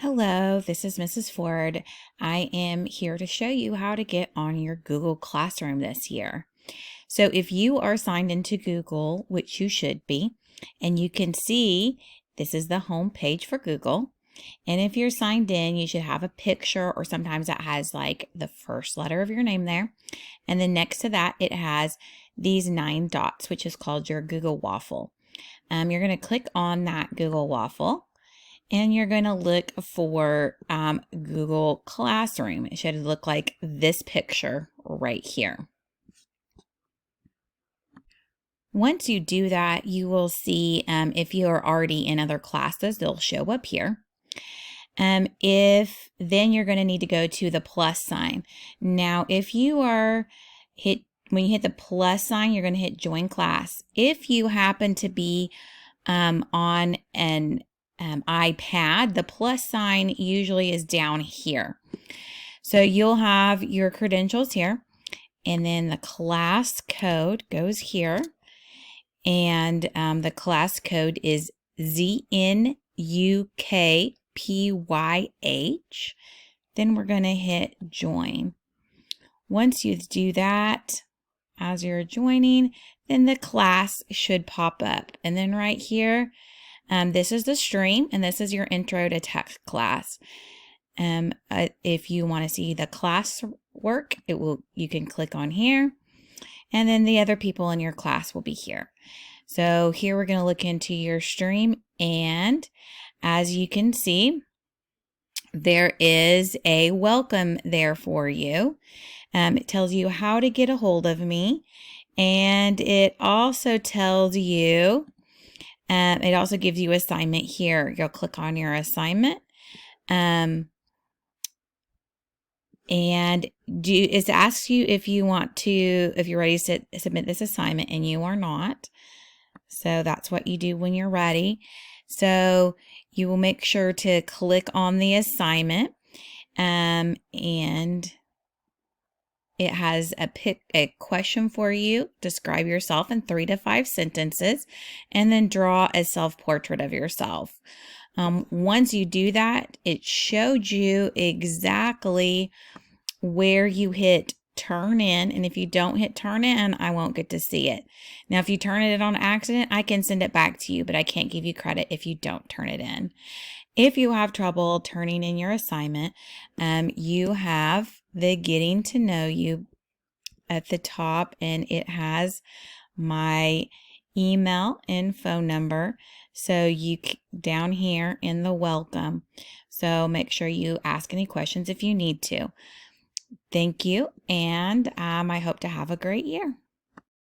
Hello, this is Mrs. Ford. I am here to show you how to get on your Google Classroom this year. So if you are signed into Google, which you should be, and you can see this is the home page for Google. And if you're signed in, you should have a picture, or sometimes it has like the first letter of your name there. And then next to that, it has these 9 dots, which is called your Google Waffle. You're going to click on that Google Waffle. And you're going to look for Google Classroom. It should look like this picture right here. Once you do that, you will see if you are already in other classes, they'll show up here. If then you're going to need to go to the plus sign. Now, if you are when you hit the plus sign, you're going to hit join class. If you happen to be on an iPad, the plus sign usually is down here. So you'll have your credentials here, and then the class code goes here, and the class code is ZNUKPYH. Then we're going to hit join. Once you do that, as you're joining, then the class should pop up. And then right here, this is the stream, and this is your intro to tech class. If you want to see the class work, you can click on here, and then the other people in your class will be here. So here we're going to look into your stream, and as you can see, there is a welcome there for you. It tells you how to get a hold of me, and it also tells you it also gives you assignment here. You'll click on your assignment. And it asks you if you're ready to submit this assignment, and you are not. So that's what you do when you're ready. So you will make sure to click on the assignment, and it has a question for you. Describe yourself in 3 to 5 sentences, and then draw a self-portrait of yourself. Once you do that, it showed you exactly where you hit turn in, and if you don't hit turn in, I won't get to see it. Now, if you turn it in on accident, I can send it back to you, but I can't give you credit if you don't turn it in. If you have trouble turning in your assignment, you have the getting to know you at the top, and it has my email and phone number. So you down here in the welcome. So make sure you ask any questions if you need to. Thank you, and I hope to have a great year.